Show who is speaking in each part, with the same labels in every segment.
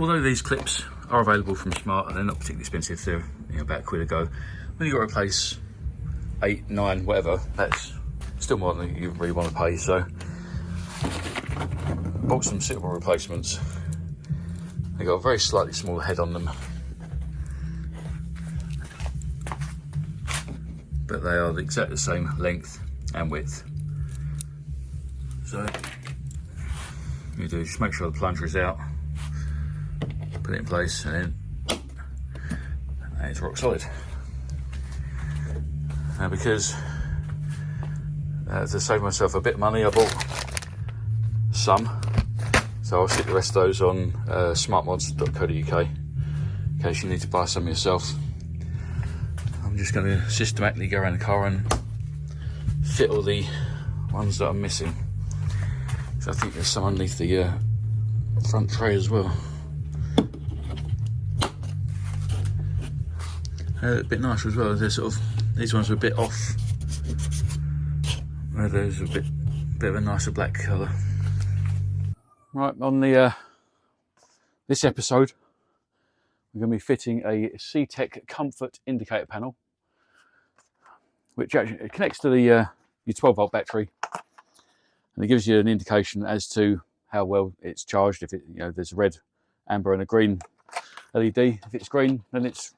Speaker 1: although these clips are available from Smart and they're not particularly expensive, they're about £1 a go, when you've got to replace 8, 9, whatever, that's still more than you really want to pay. So I bought some suitable replacements. They got a very slightly smaller head on them, but they are exactly the same length and width. So you do just make sure the plunger is out, put it in place, and then it's rock solid. Now, because to save myself a bit of money, I bought some, so I'll stick the rest of those on smartmods.co.uk in case you need to buy some yourself. I'm just going to systematically go around the car and fit all the ones that I'm missing. So I think there's some underneath the front tray as well. A bit nicer as well. They're these ones are a bit off. Those are a bit of a nicer black colour. Right, on the this episode, we're going to be fitting a Ctek comfort indicator panel, which actually connects to the your 12-volt battery, and it gives you an indication as to how well it's charged. If there's a red, amber, and a green LED. If it's green, then it's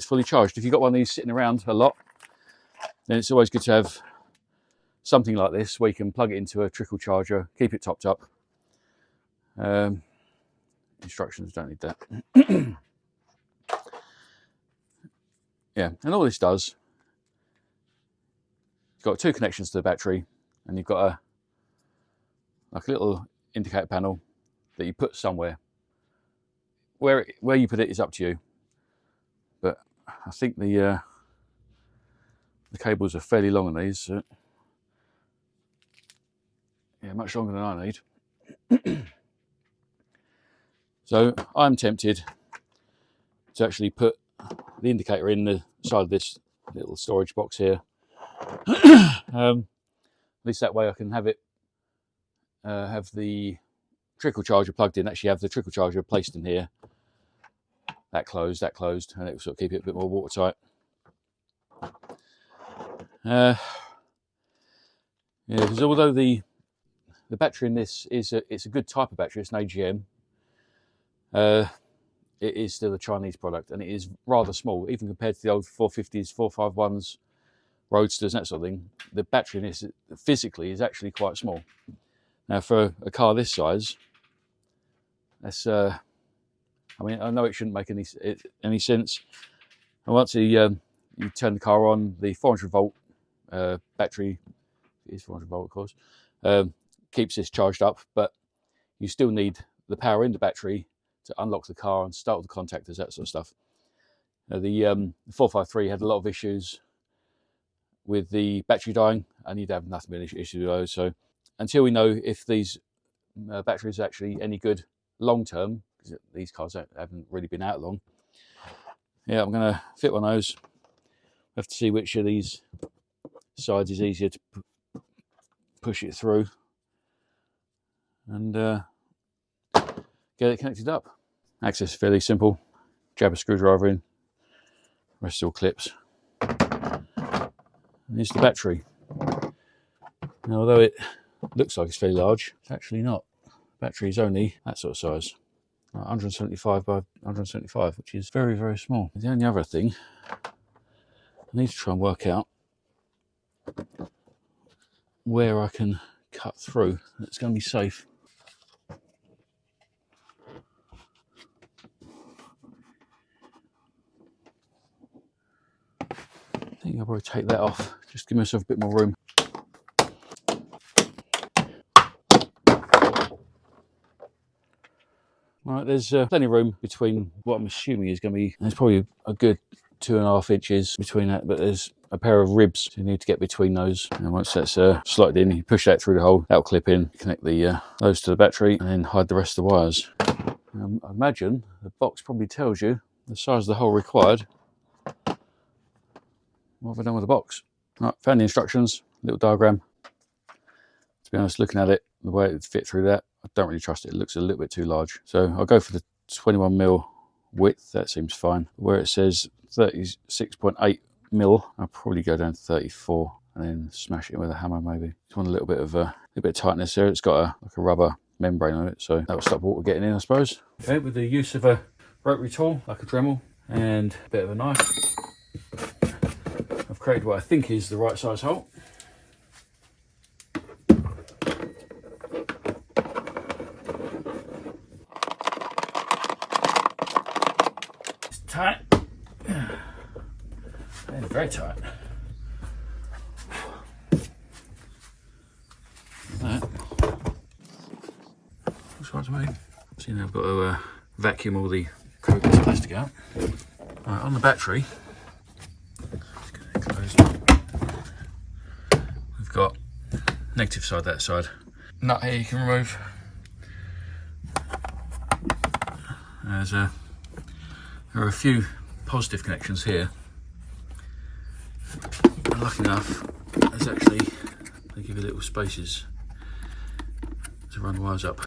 Speaker 1: fully charged. If you've got one of these sitting around a lot, then it's always good to have something like this where you can plug it into a trickle charger, keep it topped up. Instructions, don't need that. Yeah, and all this does, you've got 2 connections to the battery, and you've got a little indicator panel that you put somewhere. Where you put it is up to you, but I think the cables are fairly long on these. So yeah, much longer than I need. So I'm tempted to actually put the indicator in the side of this little storage box here. At least that way I can have it have the trickle charger plugged in. Actually have the trickle charger placed in here. That closed, and it will sort of keep it a bit more watertight. Yeah, because although the battery in this it's a good type of battery, it's an AGM. It is still a Chinese product, and it is rather small, even compared to the old 450s, 451s, Roadsters, and that sort of thing. The battery in this physically is actually quite small. Now, for a car this size, that's I mean, I know it shouldn't make any sense. And once you turn the car on, the 400-volt battery, it is 400-volt, of course, keeps this charged up, but you still need the power in the battery to unlock the car and start with the contactors, that sort of stuff. The 453 had a lot of issues with the battery dying, and you'd have nothing but an issue with those. So until we know if these batteries are actually any good long term, because these cars haven't really been out long, yeah, I'm going to fit one of those. Have to see which of these sides is easier to push it through and get it connected up. Access is fairly simple. Jab a screwdriver in, rest all clips. And here's the battery. Now, although it looks like it's fairly large, it's actually not. The battery is only that sort of size, 175 by 175, which is very, very small. The only other thing, I need to try and work out where I can cut through that's going to be safe. I think I'll probably take that off, just give myself a bit more room. Right, there's plenty of room between what I'm assuming is going to be, there's probably a good 2.5 inches between that, but there's a pair of ribs you need to get between those. And once that's slotted in, you push that through the hole, that'll clip in, connect the those to the battery, and then hide the rest of the wires. I imagine the box probably tells you the size of the hole required. What have I done with the box? Right, found the instructions, little diagram. To be honest, looking at it, the way it would fit through that, I don't really trust it. It looks a little bit too large. So I'll go for the 21mm width, that seems fine. Where it says 36.8mm, I'll probably go down to 34 and then smash it with a hammer maybe. Just want a little bit of tightness there. It's got like a rubber membrane on it, so that'll stop water getting in, I suppose. Okay, with the use of a rotary tool like a Dremel and a bit of a knife, I've created what I think is the right size hole. It's tight, and very tight. That looks right to me. See, now I've got to vacuum all the coated plastic out. Right, on the battery, we've got negative side, that side. Nut here you can remove. There are a few positive connections here. And lucky enough, there's actually, they give you little spaces to run wires up.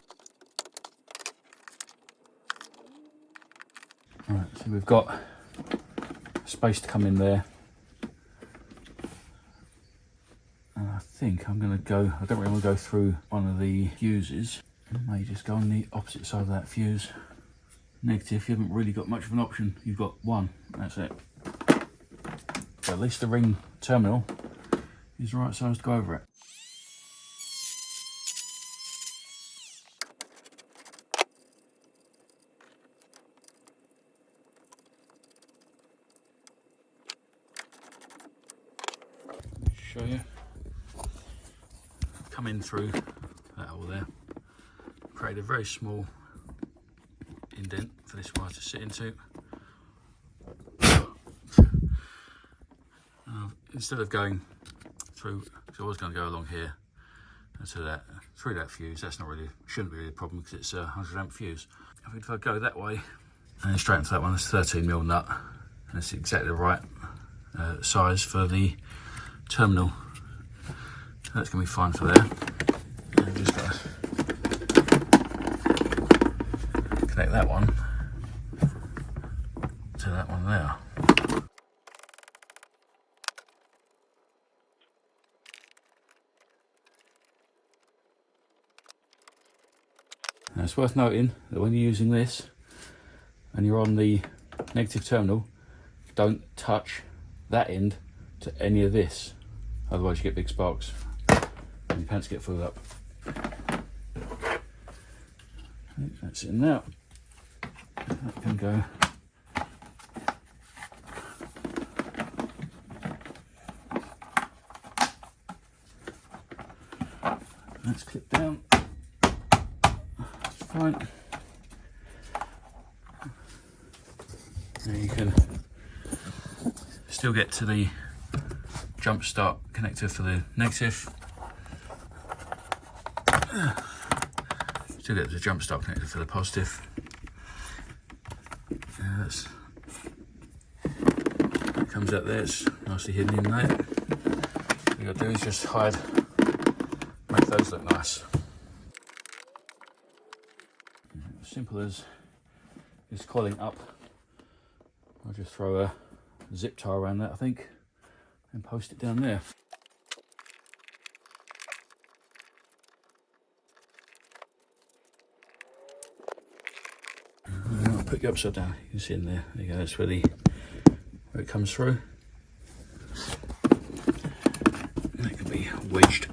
Speaker 1: Right, so we've got space to come in there. And I think I'm going to go, I don't really want to go through one of the fuses. I may just go on the opposite side of that fuse. Negative, you haven't really got much of an option. You've got one, that's it. So at least the ring terminal is the right size to go over it. Show you. Come in through that hole there. Create a very small indent for this wire to sit into. Instead of going through, because I was going to go along here and to that, through that fuse, that's not really, shouldn't be really a problem because it's a 100 amp fuse. I think if I go that way and then straight into that one, it's 13mm nut, and it's exactly the right size for the terminal. So that's going to be fine for there. And I've just got to connect that one to that one there. Now it's worth noting that when you're using this and you're on the negative terminal, don't touch that end to any of this, otherwise you get big sparks and your pants get filled up. That's in now. That can go. That's clipped down. Fine. Now you can still get to the jump start connector for the negative. Still get the jump start connector for the positive. That comes out there, it's nicely hidden in there. What you gotta do is just hide, make those look nice. Simple as this coiling up. I'll just throw a zip tie around that, I think, and post it down there. I'll put you upside down. You can see in there. There you go. That's where it comes through. And it can be wedged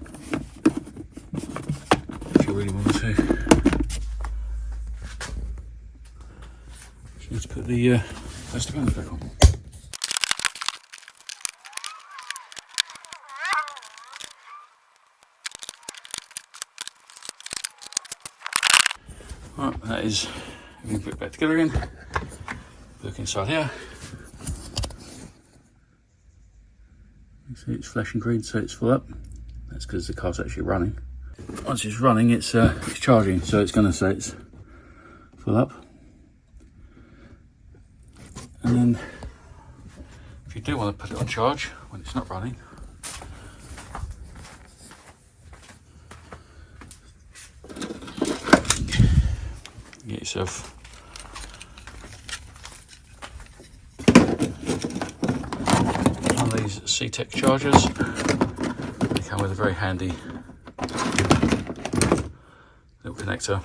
Speaker 1: if you really want to. Let's put the plastic bands back on. Right, that is everything put it back together again. Look inside here. You see it's flashing green, so it's full up. That's because the car's actually running. Once it's running, it's charging, so it's going to say it's full up. And then, if you do want to put it on charge when it's not running, get yourself Ctek chargers. They come with a very handy little connector.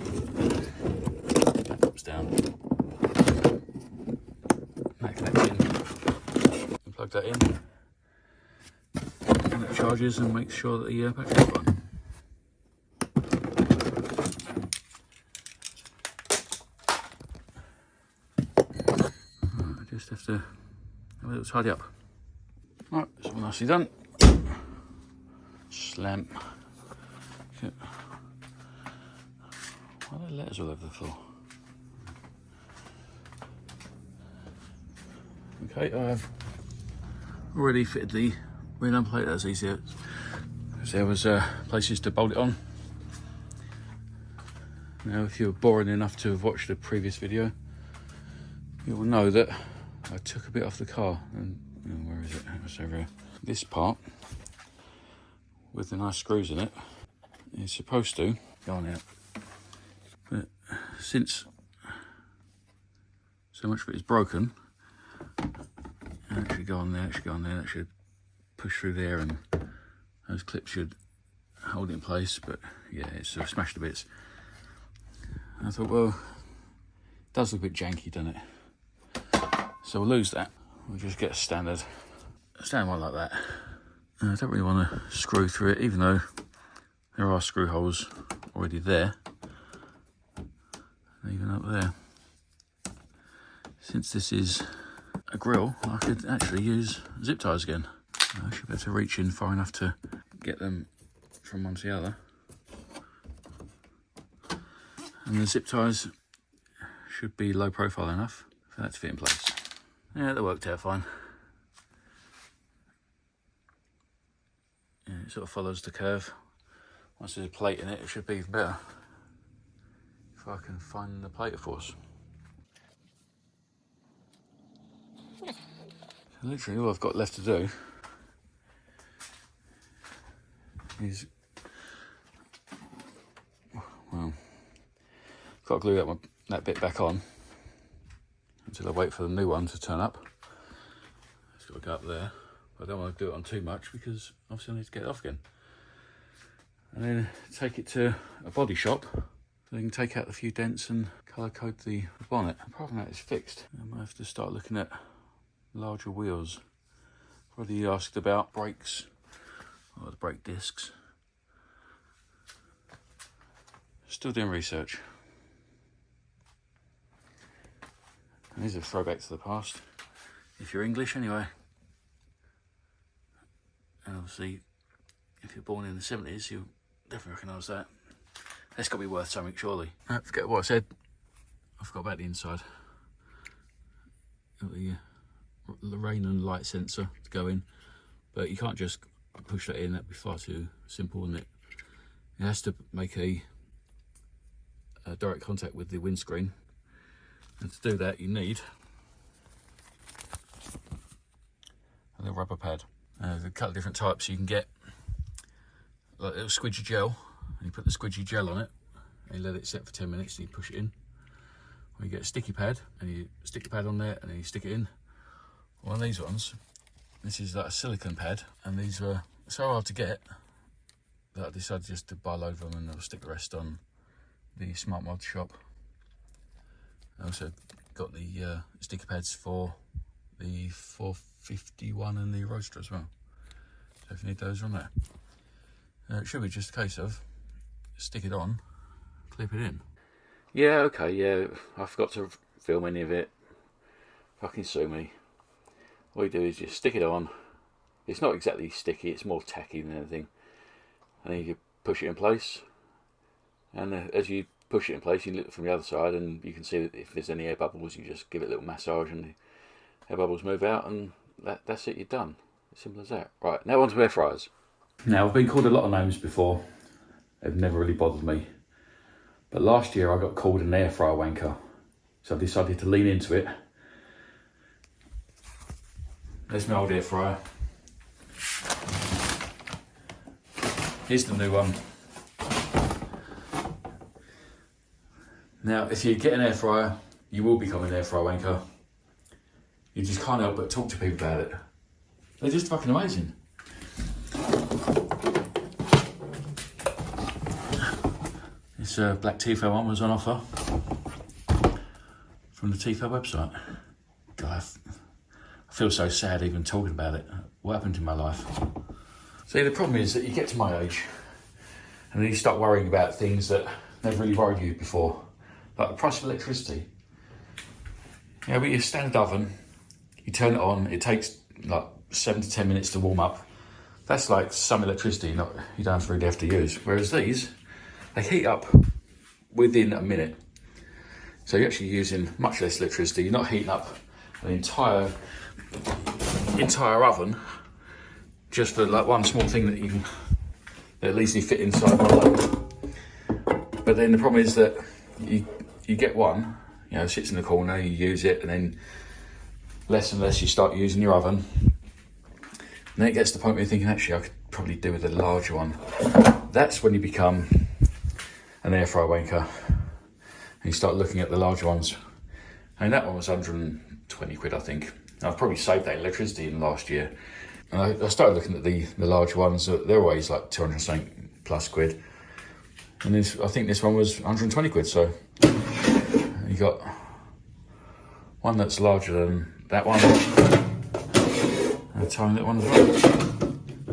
Speaker 1: Drops down. That connects in. You plug that in. And it charges and makes sure that the battery's on. I just have to have a little tidy up. Right, it's all nicely done. Slam. Okay. Why are there letters all over the floor? Okay, I've already fitted the rear number plate. That's easier because there was places to bolt it on. Now, if you're boring enough to have watched the previous video, you will know that I took a bit off the car. And where is it? It's over here. This part with the nice screws in it is supposed to go on out, but since so much of it is broken, actually go on there, that should push through there, and those clips should hold it in place. But yeah, it's sort of smashed to bits. I thought, well, it does look a bit janky, doesn't it? So we'll lose that. We'll just get a standard one like that. I don't really want to screw through it, even though there are screw holes already there, and even up there. Since this is a grill, I could actually use zip ties again. I should be able to reach in far enough to get them from one to the other. And the zip ties should be low profile enough for that to fit in place. Yeah, that worked out fine. Yeah, it sort of follows the curve. Once there's a plate in it, it should be even better. If I can find the plate, of course. So literally all I've got left to do is, well, I've got to glue that bit back on until I wait for the new one to turn up. It's got to go up there. I don't want to do it on too much because obviously I need to get it off again. And then take it to a body shop so they can take out a few dents and colour code the bonnet. Apart from that, it's fixed. I might have to start looking at larger wheels. I've already asked about brakes, or the brake discs. Still doing research. And these are a throwback to the past, if you're English anyway. And obviously, if you're born in the 70s, you'll definitely recognise that. That's got to be worth something, surely. Forget what I said. I forgot about the inside. Got the rain and light sensor to go in, but you can't just push that in. That'd be far too simple, wouldn't it? It has to make a direct contact with the windscreen, and to do that, you need a little rubber pad. There's a couple of different types. You can get like a little squidgy gel, and you put the squidgy gel on it, and you let it set for 10 minutes, and you push it in. Or you get a sticky pad, and you stick the pad on there, and then you stick it in. One of these ones, this is like a silicone pad, and these were so hard to get that I decided just to buy a load of them, and I'll stick the rest on the Smart Mod shop. I also got the sticky pads for the 451 and the Roadster as well. So if you need those, on there. It should be just a case of stick it on, clip it in. Yeah, okay, yeah, I forgot to film any of it. Fucking sue me. All you do is just stick it on. It's not exactly sticky, it's more tacky than anything. And then you push it in place. And as you push it in place, you look from the other side, and you can see that if there's any air bubbles, you just give it a little massage, and the air bubbles move out, and that's it, you're done. As simple as that. Right, now on to air fryers. Now, I've been called a lot of names before. They've never really bothered me. But last year I got called an air fryer wanker. So I decided to lean into it. There's my old air fryer. Here's the new one. Now, if you get an air fryer, you will become an air fryer wanker. You just can't help but talk to people about it. They're just fucking amazing. This black Tefal one was on offer from the Tefal website. God, I feel so sad even talking about it. What happened in my life? See, the problem is that you get to my age and then you start worrying about things that never really worried you before. Like the price of electricity. You know, with your standard oven, you turn it on, it takes like 7 to 10 minutes to warm up. That's like some electricity you don't really have to use. Whereas these, they heat up within a minute. So you're actually using much less electricity. You're not heating up an entire oven just for like one small thing that'll easily fit inside one load. But then the problem is that you get one, you know, it sits in the corner, you use it, and then less and less you start using your oven. And then it gets to the point where you're thinking, actually, I could probably do with a larger one. That's when you become an air fry wanker. And you start looking at the larger ones. And that one was 120 quid, I think. I've probably saved that electricity in the last year. And I started looking at the larger ones. They're always like 200 something plus quid. And I think this one was 120 quid. So you got one that's larger than that one. And a tiny little one as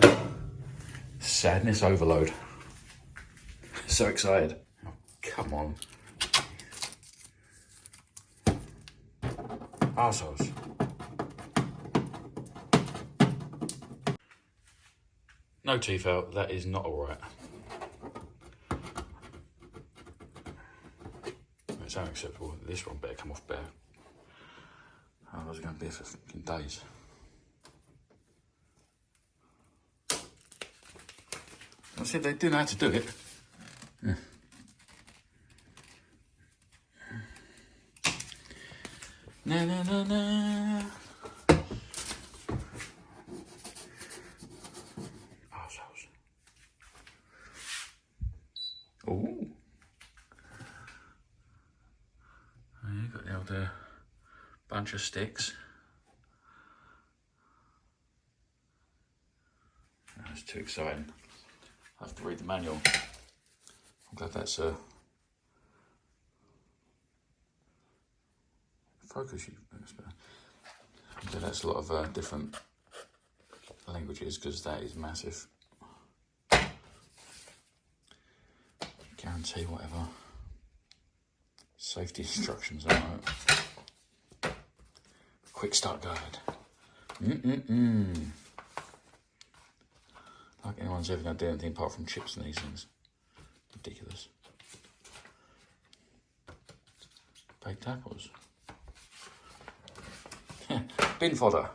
Speaker 1: well. Sadness overload. So excited. Oh, come on. Arseholes. No Tefal, that is not alright. It's unacceptable. This one better come off bare. Otherwise it's going to be for fucking days. I said they do know how to do it. Yeah. Na na na na. Arseholes. Ooh. You got the old bunch of sticks. That's too exciting. I have to read the manual. I'm glad that's focus. I'm glad that's a lot of different languages because that is massive. Guarantee whatever. Safety instructions, alright. Quick start guide. Like anyone's ever going to do anything apart from chips and these things. Ridiculous. Baked apples. Bin fodder.